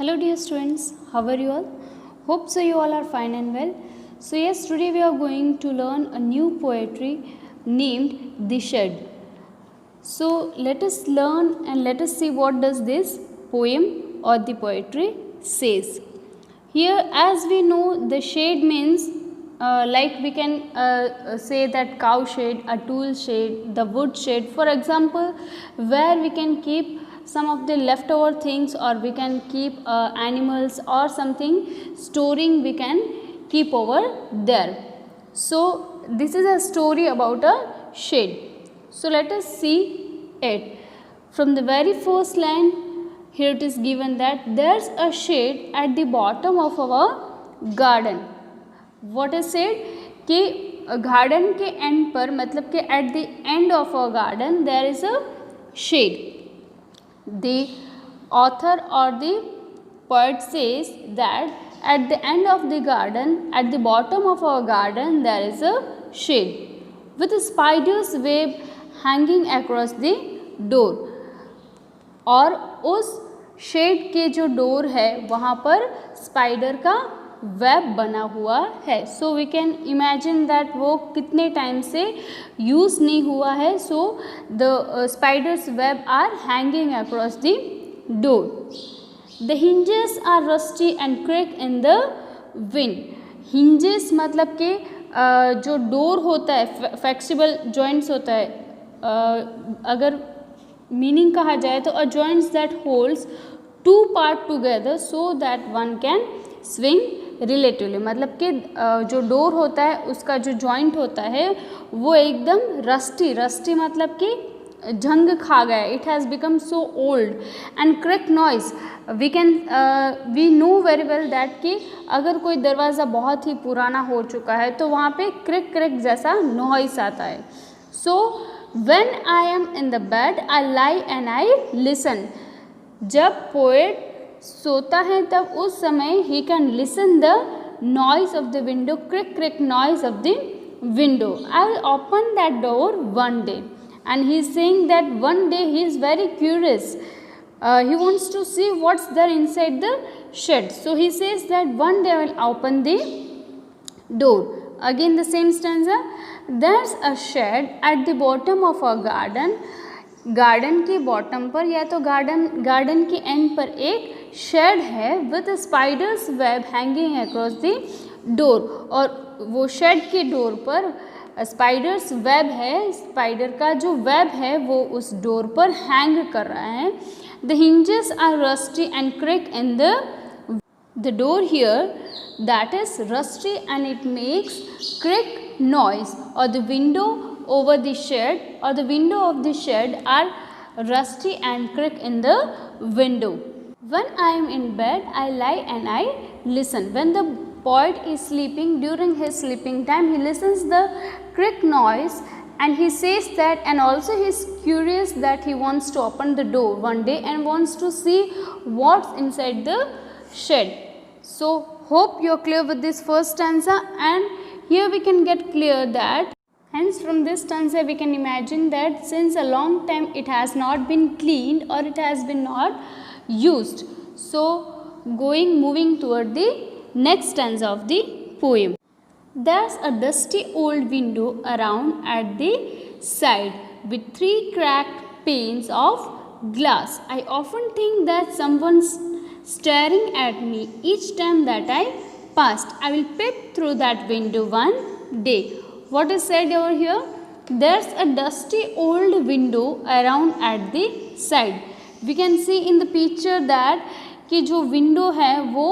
Hello dear students, how are you all? Hope so you all are fine and well. So yes, today we are going to learn a new poetry named The Shed. So let us learn and let us see what does this poem or the poetry says. Here, as we know, the shade means like we can say that cow shade, a tool shade, the wood shade. For example, where we can keep some of the leftover things, or we can keep animals or something storing, we can keep over there. So this is a story about a shade. So let us see it. From the very first line, here it is given that there's a shade at the bottom of our garden. What is said कि garden के end पर, मतलब कि at the end of a garden there is a shed. The author or the poet says that at the end of the garden, at the bottom of our garden, there is a shade with a spider's web hanging across the door. और उस shade के जो door है वहाँ पर spider का web बना हुआ है. So we can imagine that वो कितने टाइम से यूज़ नहीं हुआ है. So the spider's web are hanging across the door. The hinges are rusty and creak in the wind. Hinges मतलब कि जो डोर होता है, फ्लेक्सिबल जॉइंट्स होता है. अगर मीनिंग कहा जाए तो a joints that holds two part together so that one can swing relatively. मतलब कि जो डोर होता है उसका जो जॉइंट होता है वो एकदम रस्टी मतलब कि जंग खा गया. It has become so old. And creak noise, we know very well that कि अगर कोई दरवाज़ा बहुत ही पुराना हो चुका है तो वहाँ पे क्रिक जैसा नॉइस आता है. So when I am in the bed I lie and I listen. जब पोएट सोता है तब उस समय he can listen the noise of the window, creak noise of the window. I open that door one day. And he is saying that one day he is very curious. He wants to see what's there inside the shed. So he says that one day I will open the door. Again the same stanza. There's a shed at the bottom of our garden. Garden के bottom पर या तो garden के end पर एक shade है with spiders web hanging across the door. और वो शेड के डोर पर स्पाइडर्स वेब है. स्पाइडर का जो वेब है वो उस डोर पर हैंग कर रहा है. The hinges are rusty and creak in the door here, that is rusty and it makes creak noise. और the window over the shed or the window of the shed are rusty and crack in the window. When I am in bed, I lie and I listen. When the poet is sleeping, during his sleeping time, he listens the crick noise and he says that, and also he is curious that he wants to open the door one day and wants to see what's inside the shed. So hope you are clear with this first stanza, and here we can get clear that hence from this stanza we can imagine that since a long time it has not been cleaned or it has been not used. So moving toward the next stanza of the poem. There's a dusty old window around at the side with 3 cracked panes of glass. I often think that someone's staring at me each time that I passed. I will peep through that window one day. What is said over here? There's a dusty old window around at the side. We can see in the picture that कि जो window है वो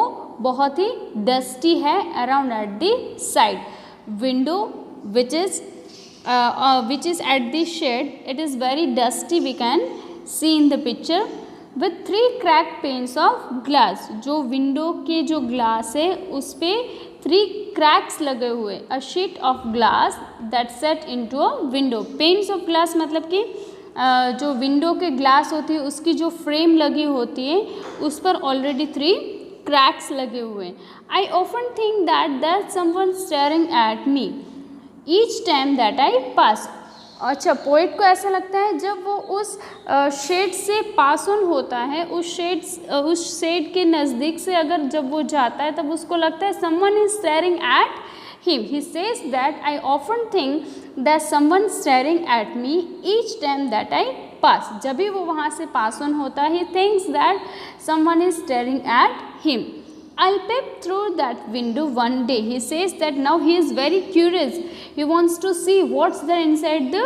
बहुत ही dusty है around at the side. Window which is at the shed, it is very dusty. We can see in the picture with 3 cracked panes of glass. जो window के जो glass है उस पे 3 cracks लगे हुए. A sheet of glass that set into a window. Panes of glass मतलब कि जो विंडो के ग्लास होती है उसकी जो फ्रेम लगी होती है उस पर ऑलरेडी 3 क्रैक्स लगे हुए हैं. I often think that someone staring at me each time that I pass. अच्छा, पोइट को ऐसा लगता है जब वो उस शेड से पास ऑन होता है, उस शेड के नज़दीक से अगर जब वो जाता है तब उसको लगता है someone is staring at him. He says that I often think that someone staring at me each time that I pass. जब भी वो वहाँ से पास ऑन होता है, he thinks that someone is staring at him. I'll peep through that window one day. He says that now he is very curious. He wants to see what's there inside the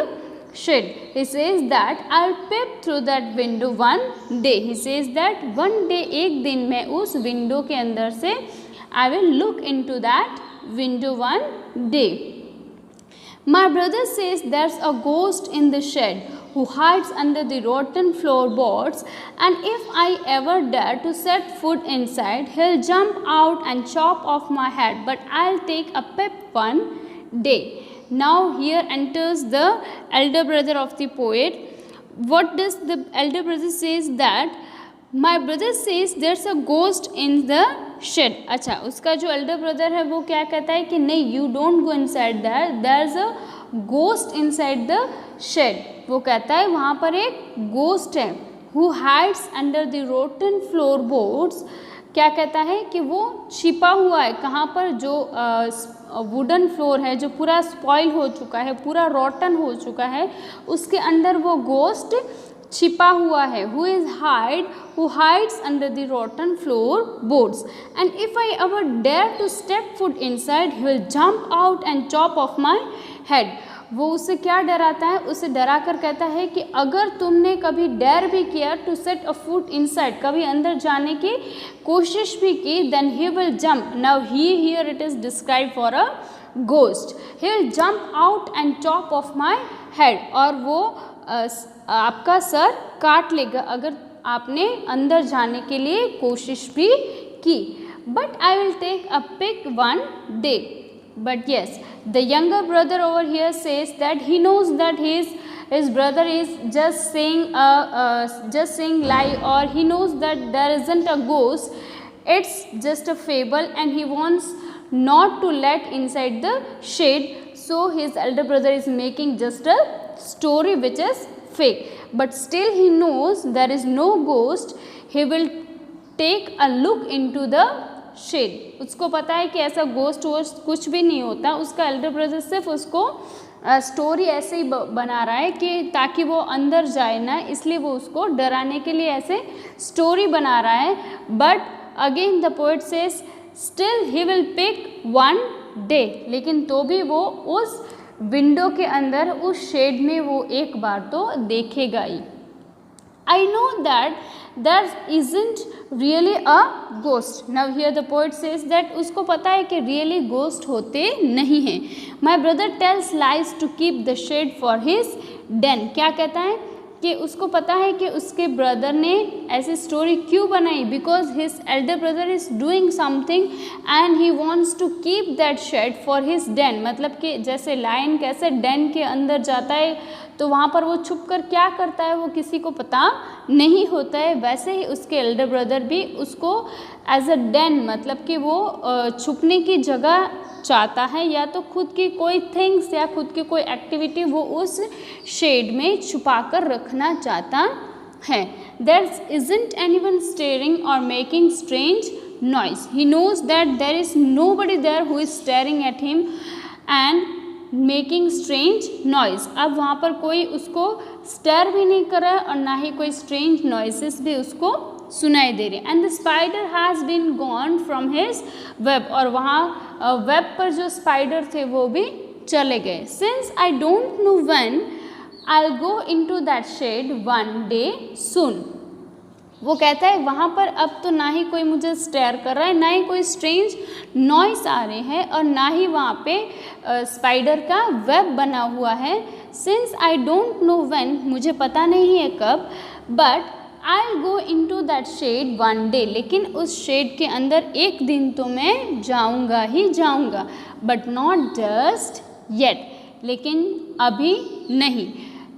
shed. He says that I'll peep through that window one day. He says that one day, एक दिन मैं उस window के अंदर से I will look into that window one day. My brother says there's a ghost in the shed who hides under the rotten floorboards, and if I ever dare to set foot inside, he'll jump out and chop off my head, but I'll take a peep one day. Now here enters the elder brother of the poet. What does the elder brother says? That my brother says there's a ghost in the shed. अच्छा, उसका जो elder brother है वो क्या कहता है कि नहीं, you don't go inside there, there's a ghost inside the shed. वो कहता है वहाँ पर एक ghost है. Who hides under the rotten floorboards. क्या कहता है कि वो छिपा हुआ है कहाँ पर, जो वुडन फ्लोर है जो पूरा स्पॉइल हो चुका है, पूरा रॉटन हो चुका है, उसके अंदर वो गोस्ट छिपा हुआ है. who hides under the rotten floorboards, and if I ever dare to step foot inside, he will jump out and chop off my head. वो उसे क्या डराता है, उसे डरा कर कहता है कि अगर तुमने कभी डेयर भी किया to set a foot inside, कभी अंदर जाने की कोशिश भी की, then he will jump. Now here it is describe for a ghost. He will jump out and chop off my head. और वो आपका सर काट लेगा अगर आपने अंदर जाने के लिए कोशिश भी की. But I will take a peek one day. But yes, the younger brother over here says that he knows that his brother is just saying lie, or he knows that there isn't a ghost, it's just a fable, and he wants not to let inside the shade. So his elder brother is making just a story which is fake, but still he knows there is no ghost. He will take a look into the shed. उसको पता है कि ऐसा ghost वोस्ट कुछ भी नहीं होता. उसका एल्डर ब्रदर सिर्फ उसको स्टोरी ऐसे ही बना रहा है कि ताकि वो अंदर जाए ना, इसलिए वो उसको डराने के लिए ऐसे स्टोरी बना रहा है. But again the poet says still he will peek one day. लेकिन तो भी वो उस विंडो के अंदर, उस शेड में वो एक बार तो देखेगा ही. I know that there isn't really a ghost. Now here the poet says that उसको पता है कि really ghost होते नहीं हैं. My brother tells lies to keep the shade for his den. क्या कहता है कि उसको पता है कि उसके ब्रदर ने ऐसी स्टोरी क्यों बनाई, because his elder brother is doing something and he wants to keep that shed for his den. मतलब कि जैसे लायन कैसे डेन के अंदर जाता है तो वहाँ पर वो छुप कर क्या करता है वो किसी को पता नहीं होता है, वैसे ही उसके एल्डर ब्रदर भी उसको एज अ डेन, मतलब कि वो छुपने की जगह चाहता है, या तो खुद की कोई थिंग्स या खुद की कोई एक्टिविटी वो उस शेड में छुपा कर रखना चाहता है. देयर इजंट एनीवन स्टेयरिंग और making strange noise. He knows that there is nobody there who is staring at him and making strange noise. अब वहाँ पर कोई उसको स्टेयर भी नहीं कर रहा है और ना ही कोई स्ट्रेंज नॉइसेस भी उसको सुनाई दे रहे. And the spider has been gone from his web. और वहाँ वेब पर जो स्पाइडर थे वो भी चले गए. Since I don't know when I will go into that shed one day soon. वो कहता है वहाँ पर अब तो ना ही कोई मुझे स्टेयर कर रहा है, ना ही कोई स्ट्रेंज नॉइस आ रहे हैं और ना ही वहाँ पे स्पाइडर का वेब बना हुआ है. Since I don't know when, मुझे पता नहीं है कब, but I will go into that shed one day. लेकिन उस शेड के अंदर एक दिन तो मैं जाऊँगा ही जाऊँगा. बट नॉट जस्ट येट, लेकिन अभी नहीं.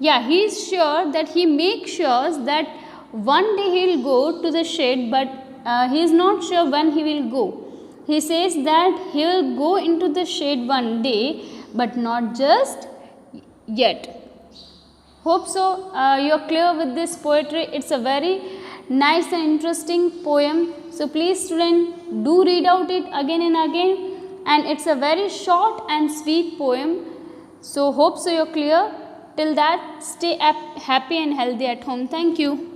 या he is sure that he make sure that one day he will go to the shade, but he is not sure when he will go. He says that he will go into the shade one day, but not just yet. Hope so you're clear with this poetry. It's a very nice and interesting poem. So please student, do read out it again and again, and it's a very short and sweet poem. So hope so you're clear. Till that, stay happy and healthy at home. Thank you.